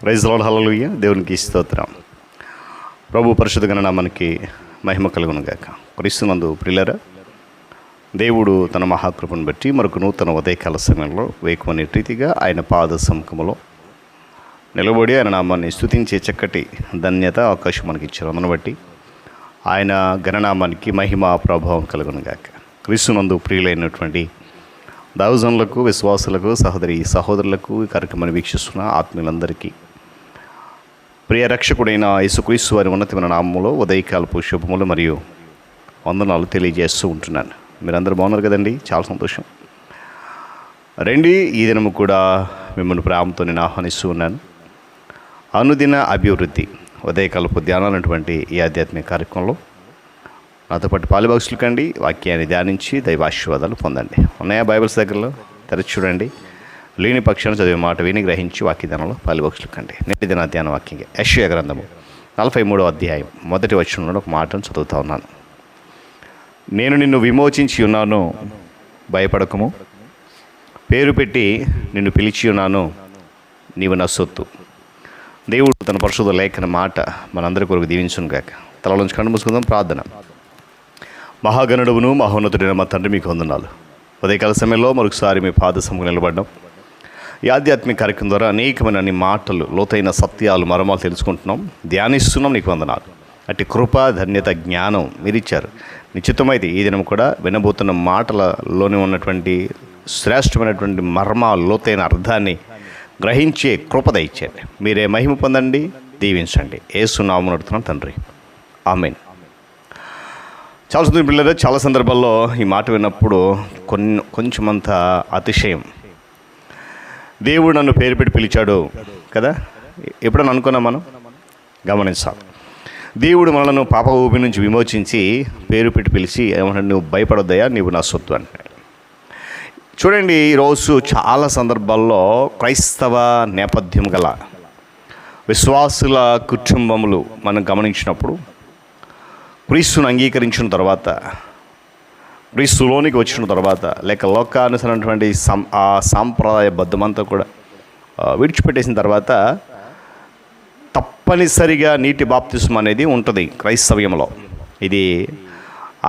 Praise lord, హల్లెలూయా. దేవునికి స్తోత్రం. ప్రభు పరిశుద్ధ నామానికి మహిమ కలుగును గాక. క్రీస్తునందు ప్రియులారా, దేవుడు తన మహాకృపను బట్టి మరొక నూతన ఉదయకాల సమయంలో వేకుమనే రీతిగా ఆయన పాద సముఖములో నిలబడి ఆయన నామాన్ని స్తుతించే చక్కటి ధన్యత అవకాశం మనకి ఇచ్చారు. అందును బట్టి ఆయన ఘననామానికి మహిమ ప్రభావం కలుగును గాక. క్రీస్తునందు ప్రియులైనటువంటి దైవజనులకు, విశ్వాసులకు, సహోదరులకు ఈ కార్యక్రమాన్ని వీక్షిస్తున్న ఆత్మీయులందరికీ ప్రియ రక్షకుడైన యేసుక్రీస్తు వారి ఉన్నతమైన నామములో ఉదయకాలపు శుభములు మరియు వందనాలు తెలియజేస్తూ ఉంటున్నాను. మీరందరూ బాగున్నారు కదండి? చాలా సంతోషం. రండి, ఈ దినము కూడా మిమ్మల్ని ప్రేమతో నేను ఆహ్వానిస్తూ ఉన్నాను. అనుదిన అభివృద్ధి ఉదయకాలపు ధ్యానాలటువంటి ఈ ఆధ్యాత్మిక కార్యక్రమంలో నాతో పాటు పాలుభాగస్తులు కండి, వాక్యాన్ని ధ్యానించి దైవాశీర్వాదాలు పొందండి. ఉన్నాయా బైబిల్స్ దగ్గరలో? తెరచి చూడండి. లేని పక్షాన్ని చదివే మాట విని గ్రహించి వాక్యదానంలో పాలుభాగస్తులు కండి. నేటి దిన ధ్యాన వాక్యంగా యెషయా గ్రంథము 43వ అధ్యాయం 1వ వచనంలో ఒక మాటను చదువుతా ఉన్నాను. నేను నిన్ను విమోచించి ఉన్నాను, భయపడకము. పేరు పెట్టి నిన్ను పిలిచి ఉన్నాను, నీవు నా సొత్తు. దేవుడు తన పరిశుద్ధ లేఖన మాట మనందరి కొరకు దీవించును గాక. తలలోంచి కన్ను మూసుకుందాం. ప్రార్థన. మహాగణుడును మహోన్నతుడైన మా తండ్రి, మీకు వందనాలు. ఉదయకాల సమయంలో మరొకసారి మీ పాద సముఖంలో నిలబడ్డాం. ఈ ఆధ్యాత్మిక కార్యక్రమం ద్వారా అనేకమైన అన్ని మాటలు, లోతైన సత్యాలు, మర్మాలు తెలుసుకుంటున్నాం, ధ్యానిస్తున్నాం. నీకు వందనాలు. అట్టి కృప, ధన్యత, జ్ఞానం మీరిచ్చారు. నిశ్చితమైతే ఈ దినం కూడా వినబోతున్న మాటలలోనే ఉన్నటువంటి శ్రేష్టమైనటువంటి మర్మాలు, లోతైన అర్థాన్ని గ్రహించే కృప దయచేయండి. మీరే మహిమ పొందండి, దీవించండి. యేసు నామమున అడుగుతున్నాం తండ్రి, ఆమేన్. చాలా సందర్భాలు పిల్లలు, చాలా సందర్భాల్లో ఈ మాట విన్నప్పుడు కొంచెమంత అతిశయం. దేవుడు నన్ను పేరు పెట్టి పిలిచాడు కదా, ఎప్పుడన్నా అనుకున్నాం మనం? గమనించాలి. దేవుడు మనలను పాప ఊపి నుంచి విమోచించి పేరు పెట్టి పిలిచి ఏమంటాడు, నువ్వు భయపడొద్దయా, నీవు నా సొత్తు అంటాడు. చూడండి, ఈరోజు చాలా సందర్భాల్లో క్రైస్తవ నేపథ్యం గల విశ్వాసుల కుటుంబములు మనం గమనించినప్పుడు క్రీస్తును అంగీకరించిన తర్వాత, క్రీస్తులోనికి వచ్చిన తర్వాత, లేక లోకానుసరైనటువంటి ఆ సాంప్రదాయ బద్ధమంతా కూడా విడిచిపెట్టేసిన తర్వాత తప్పనిసరిగా నీటి బాప్తిస్మం అనేది ఉంటుంది క్రైస్తవ్యంలో. ఇది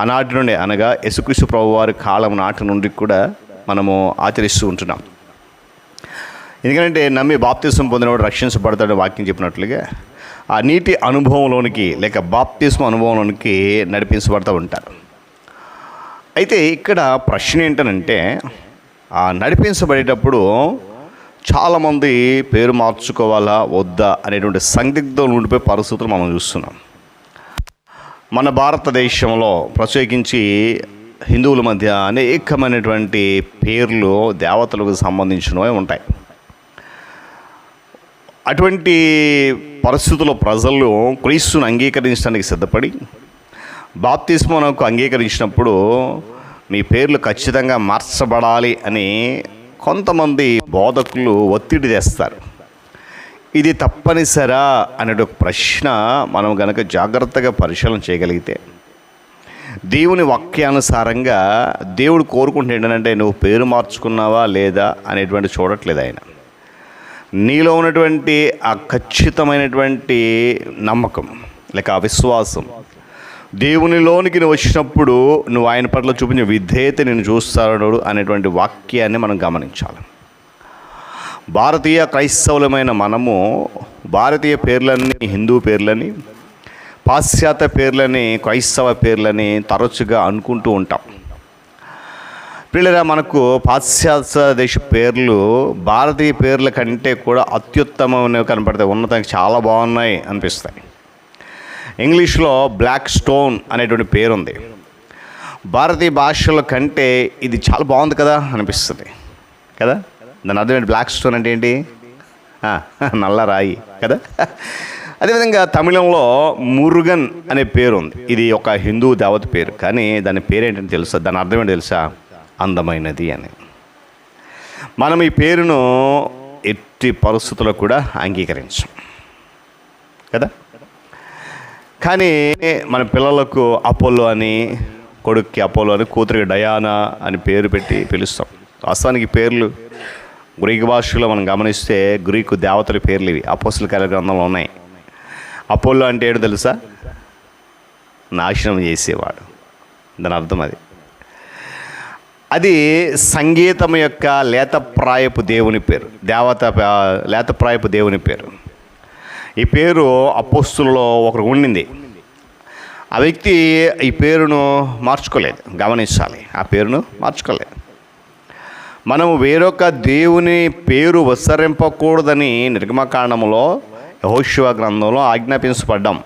ఆనాటి నుండి, అనగా యేసుక్రీస్తు ప్రభువారి కాలం నాటి నుండి కూడా మనము ఆచరిస్తూ ఉంటున్నాం. ఎందుకంటే నమ్మి బాప్తిస్మం పొందినవాడు రక్షించబడతాడని వాక్యం చెప్పినట్లుగా ఆ నీటి అనుభవంలోనికి, లేక బాప్తిస్మ అనుభవంలోనికి నడిపించబడుతూ ఉంటారు. అయితే ఇక్కడ ప్రశ్న ఏంటనంటే, ఆ నడిపించబడేటప్పుడు చాలామంది పేరు మార్చుకోవాలా వద్దా అనేటువంటి సందిగ్ధం ఉండిపోయే పరిస్థితులు మనం చూస్తున్నాం. మన భారతదేశంలో ప్రత్యేకించి హిందువుల మధ్య అనేకమైనటువంటి పేర్లు దేవతలకు సంబంధించినవి ఉంటాయి. అటువంటి పరిస్థితుల్లో ప్రజలు క్రీస్తును అంగీకరించడానికి సిద్ధపడి బాప్తిస్మమునకు అంగీకరించినప్పుడు మీ పేర్లు ఖచ్చితంగా మార్చబడాలి అని కొంతమంది బోధకులు ఒత్తిడి తెస్తారు. ఇది తప్పనిసరా అనే ఒక ప్రశ్న మనం కనుక జాగ్రత్తగా పరిశీలన చేయగలిగితే, దేవుని వాక్యానుసారంగా దేవుడు కోరుకుంటే ఏంటంటే, నువ్వు పేరు మార్చుకున్నావా లేదా అనేటువంటి చూడట్లేదు ఆయన. నీలో ఉన్నటువంటి ఆ ఖచ్చితమైనటువంటి నమ్మకం, లేక ఆ విశ్వాసం, దేవునిలోనికి నువ్వు వచ్చినప్పుడు నువ్వు ఆయన పట్ల చూపించిన విధేయత నేను చూస్తాడు అనేటువంటి వాక్యాన్ని మనం గమనించాలి. భారతీయ క్రైస్తవులమైన మనము భారతీయ పేర్లని, హిందూ పేర్లని, పాశ్చాత్య పేర్లని, క్రైస్తవ పేర్లని తరచుగా అనుకుంటూ ఉంటాం. పిల్లరా, మనకు పాశ్చాత్య దేశ పేర్లు భారతీయ పేర్ల కంటే కూడా అత్యుత్తమమైనవి కనపడతాయి, ఉన్నతానికి చాలా బాగున్నాయి అనిపిస్తాయి. ఇంగ్లీష్లో బ్లాక్ స్టోన్ అనేటువంటి పేరు ఉంది. భారతీయ భాషల కంటే ఇది చాలా బాగుంది కదా అనిపిస్తుంది కదా. దాని అర్థం బ్లాక్ స్టోన్ అంటే ఏంటి? నల్ల రాయి కదా. అదేవిధంగా తమిళంలో మురుగన్ అనే పేరు ఉంది. ఇది ఒక హిందూ దేవత పేరు, కానీ దాని పేరు ఏంటని తెలుసా? దాని అర్థం ఏంటో తెలుసా? అందమైనది అని. మనం ఈ పేరును ఎట్టి పరిస్థితుల్లో కూడా అంగీకరించాం కదా. కానీ మన పిల్లలకు అపోలో అని, కొడుక్కి అపోలో అని, కూతురికి డయానా అని పేరు పెట్టి పిలుస్తాం. వాస్తవానికి పేర్లు గ్రీకు భాషలో మనం గమనిస్తే గ్రీకు దేవతల పేర్లు ఇవి అపోస్తల కార్యాల గ్రంథంలో ఉన్నాయి. అపోల్లో అంటే ఏంటో తెలుసా? నాశనం చేసేవాడు, దాని అర్థం అది. అది సంగీతం యొక్క లేతప్రాయపు దేవుని పేరు, లేతప్రాయపు దేవుని పేరు. ఈ పేరు అపోస్తులలో ఒకరు ఉండింది. ఆ వ్యక్తి ఈ పేరును మార్చుకోలేదు, గమనించాలి, ఆ పేరును మార్చుకోలేదు. మనము వేరొక దేవుని పేరు ఉచ్చరింపకూడదని నిర్గమకాండంలో యెహోషువ గ్రంథంలో ఆజ్ఞాపించబడ్డాం.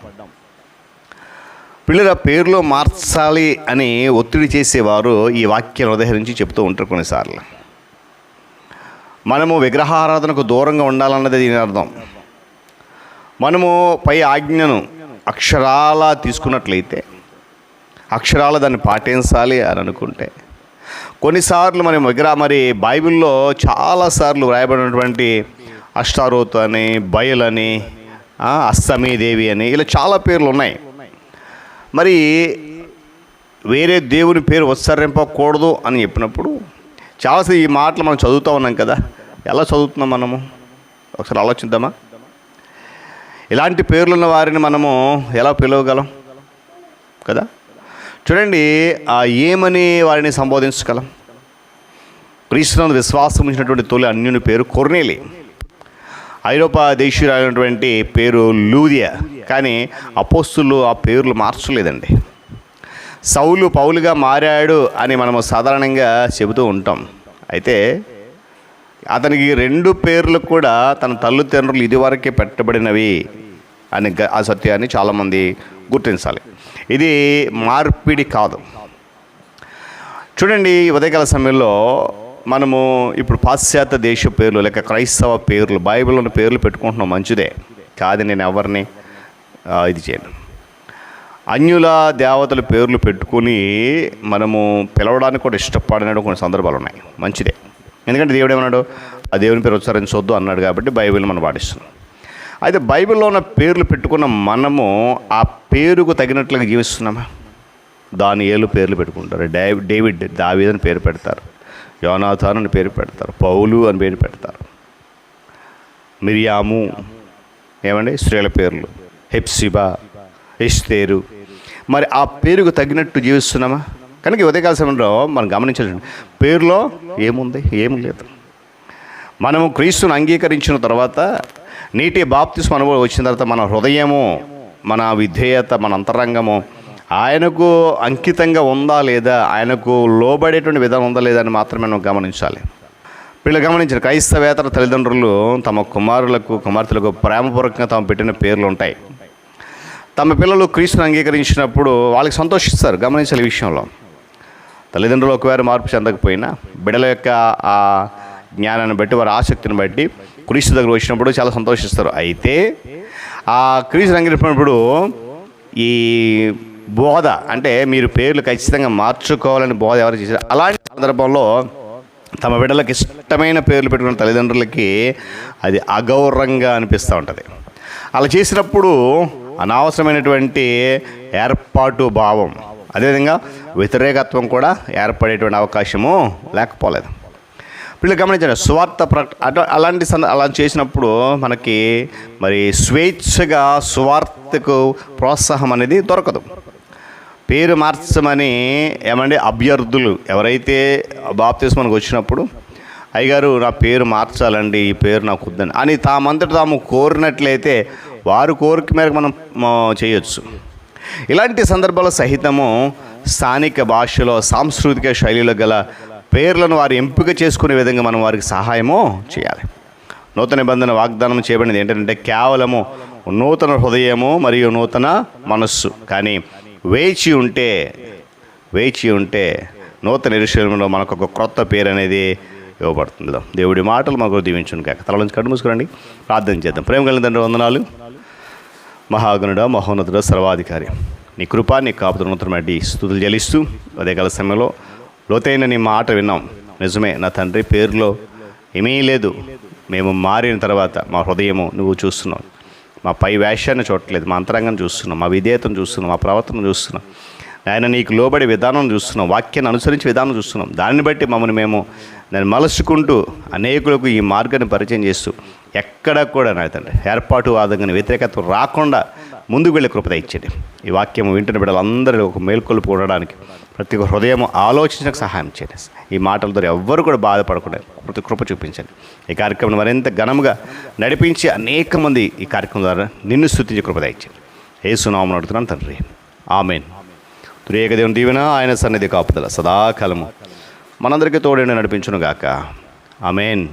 పిల్లల పేర్లు మార్చాలి అని ఒత్తిడి చేసేవారు ఈ వాక్యాన్ని ఉదహరించి చెప్తూ ఉంటారు కొన్నిసార్లు. మనము విగ్రహారాధనకు దూరంగా ఉండాలన్నది దీని అర్థం. మనము పై ఆజ్ఞను అక్షరాల తీసుకున్నట్లయితే, అక్షరాల దాన్ని పాటించాలి అని అనుకుంటే, కొన్నిసార్లు మరి బైబిల్లో చాలాసార్లు వ్రాయబడినటువంటి అష్టారోత్ అని, బయలని, అస్తమీదేవి అని ఇలా చాలా పేర్లు ఉన్నాయి. మరి వేరే దేవుని పేరు ఉచ్చరింపకూడదు అని చెప్పినప్పుడు చాలాసార్లు ఈ మాటలు మనం చదువుతూ ఉన్నాం కదా, ఎలా చదువుతున్నాం మనము? ఒకసారి ఆలోచిద్దామా? ఇలాంటి పేర్లున్న వారిని మనము ఎలా పిలవగలం కదా? చూడండి, ఏమని వారిని సంబోధించగలం? క్రీస్తునందు విశ్వాసం ఉంచినటువంటి తొలి అన్యుని పేరు కొర్నేలి. ఐరోపా దేశీయులైనటువంటి పేరు లూదియా. కానీ అపోస్తులు ఆ పేర్లు మార్చలేదండి. సౌలు పౌలుగా మారాడు అని మనము సాధారణంగా చెబుతూ ఉంటాం. అయితే అతనికి 2 పేర్లు కూడా తన తల్లిదండ్రులు ఇదివరకే పెట్టబడినవి అని ఆ సత్యాన్ని చాలామంది గుర్తించాలి. ఇది మార్పిడి కాదు. చూడండి, ఉదయకాల సమయంలో మనము ఇప్పుడు పాశ్చాత్య దేశ పేర్లు లేక క్రైస్తవ పేర్లు, బైబిల్లోని పేర్లు పెట్టుకుంటున్నాం, మంచిదే కాదు, నేను ఎవరిని ఇది చేయను. అన్యుల దేవతల పేర్లు పెట్టుకుని మనము పిలవడానికి కూడా ఇష్టపడినట్టు కొన్ని సందర్భాలు ఉన్నాయి, మంచిదే. ఎందుకంటే దేవుడు ఏమన్నాడు? ఆ దేవుని పేరు ఉచ్చరించొద్దు అన్నాడు కాబట్టి బైబిల్ మనం పాటిస్తున్నాం. అయితే బైబిల్లో ఉన్న పేర్లు పెట్టుకున్న మనము ఆ పేరుకు తగినట్లుగా జీవిస్తున్నామా? దానియేలు పేర్లు పెట్టుకుంటారు, డేవిడ్ దావీదు అని పేరు పెడతారు, యోనాథాను అని పేరు పెడతారు, పౌలు అని పేరు పెడతారు, మిరియాము, ఏమండి స్త్రీల పేర్లు, హెప్సిబా, ఎస్తేరు. మరి ఆ పేరుకు తగినట్టు జీవిస్తున్నామా? కనుక ఉదయకాల సమయంలో మనం గమనించాలి, పేరులో ఏముంది? ఏమి లేదు. మనము క్రీస్తుని అంగీకరించిన తర్వాత, నీటి బాప్తిస్మ అనుభవం వచ్చిన తర్వాత మన హృదయము, మన విధేయత, మన అంతరంగము ఆయనకు అంకితంగా ఉందా లేదా, ఆయనకు లోబడేటువంటి విధానం ఉందా లేదా అని మాత్రమే మనం గమనించాలి. వీళ్ళు గమనించిన క్రైస్తవేతర తల్లిదండ్రులు తమ కుమార్తెలకు ప్రేమపూర్వకంగా తాము పెట్టిన పేర్లు ఉంటాయి. తమ పిల్లలు క్రీస్తుని అంగీకరించినప్పుడు వాళ్ళకి సంతోషిస్తారు. గమనించాలి ఈ విషయంలో. తల్లిదండ్రులు ఒకవేళ మార్పు చెందకపోయినా బిడ్డల యొక్క ఆ జ్ఞానాన్ని బట్టి, వారి ఆసక్తిని బట్టి క్రీస్తు దగ్గర వచ్చినప్పుడు చాలా సంతోషిస్తారు. అయితే ఆ క్రీస్తుని అంగీకరించినప్పుడు ఈ బోధ, అంటే మీరు పేర్లు ఖచ్చితంగా మార్చుకోవాలని బోధ ఎవరు చేశారు? అలాంటి సందర్భంలో తమ బిడ్డలకు ఇష్టమైన పేర్లు పెట్టుకున్న తల్లిదండ్రులకి అది అగౌరవంగా అనిపిస్తూ ఉంటుంది. అలా చేసినప్పుడు అనవసరమైనటువంటి ఏర్పాటు భావం, అదేవిధంగా వ్యతిరేకత్వం కూడా ఏర్పడేటువంటి అవకాశము లేకపోలేదు. వీళ్ళు గమనించండి, సువార్త అలా చేసినప్పుడు మనకి మరి స్వేచ్ఛగా సువార్తకు ప్రోత్సాహం అనేది దొరకదు. పేరు మార్చమని అభ్యర్థులు ఎవరైతే బాప్తిస్మానికి వచ్చినప్పుడు, అయ్యగారు నా పేరు మార్చాలండి, ఈ పేరు నాకు వద్దని అని తామంతట తాము కోరినట్లయితే వారి కోరిక మేరకు మనం చేయొచ్చు. ఇలాంటి సందర్భాల్లో సహితము స్థానిక భాషలో, సాంస్కృతిక శైలిలో గల పేర్లను వారు ఎంపిక చేసుకునే విధంగా మనం వారికి సహాయము చేయాలి. నూతన నిబంధన వాగ్దానం చేయబడింది ఏంటంటే కేవలము నూతన హృదయము మరియు నూతన మనస్సు. కానీ వేచి ఉంటే నూతన యెరూషలేములో మనకు ఒక క్రొత్త పేరు అనేది ఇవ్వబడుతుంది. దేవుడి మాటలు మాకు దీవించును కాక. తల నుంచి కళ్ళు మూసుకురండి, ప్రార్థన చేద్దాం. ప్రేమ కలిగిన తండ్రి వందనాలు. మహాగణుడ, మహోన్నతుడ, సర్వాధికారి, నీ కృప, నీ కాపుదనోత్తరమటి స్తుతులు చెల్లిస్తూ ఉదయకాల సమయంలో లోతైన నీ మాట విన్నాం. నిజమే నా తండ్రి, పేరులో ఏమీ లేదు. మేము మారిన తర్వాత మా హృదయము నువ్వు చూస్తున్నావు. మా పై వేషాన్ని చూడట్లేదు, మా అంతరంగాన్ని చూస్తున్నాం, మా విధేయతను చూస్తున్నాం, మా ప్రవర్తన చూస్తున్నాం. ఆయన నీకు లోబడే విధానం చూస్తున్నాం, వాక్యాన్ని అనుసరించే విధానం చూస్తున్నాం. దాన్ని బట్టి మమ్మల్ని మేము నేను మలుచుకుంటూ అనేకులకు ఈ మార్గాన్ని పరిచయం చేస్తూ ఎక్కడ కూడా నా తండ్రి ఏర్పాటువాదంగా వ్యతిరేకత రాకుండా ముందుకు వెళ్ళే కృప ఇచ్చేది. ఈ వాక్యం వింటున్న బిడ్డలందరూ ఒక మేల్కొలుపు ఉండడానికి ప్రతి ఒక్క హృదయం ఆలోచించడానికి సహాయం చేయండి. ఈ మాటల ద్వారా ఎవ్వరు కూడా బాధపడకుండా ప్రతి కృప చూపించండి. ఈ కార్యక్రమం మరింత ఘనముగా నడిపించి అనేక మంది ఈ కార్యక్రమం ద్వారా నిన్ను స్తుతించే కృప ఇచ్చేది. యేసు నామమున అడుగుతున్నాను తండ్రి, ఆమేన్. త్రియేక దేవుని దీవెన, ఆయన సన్నిధి కాపుదల సదాకాలము మనందరికీ తోడేండి నడిపించును గాక. ఆమేన్.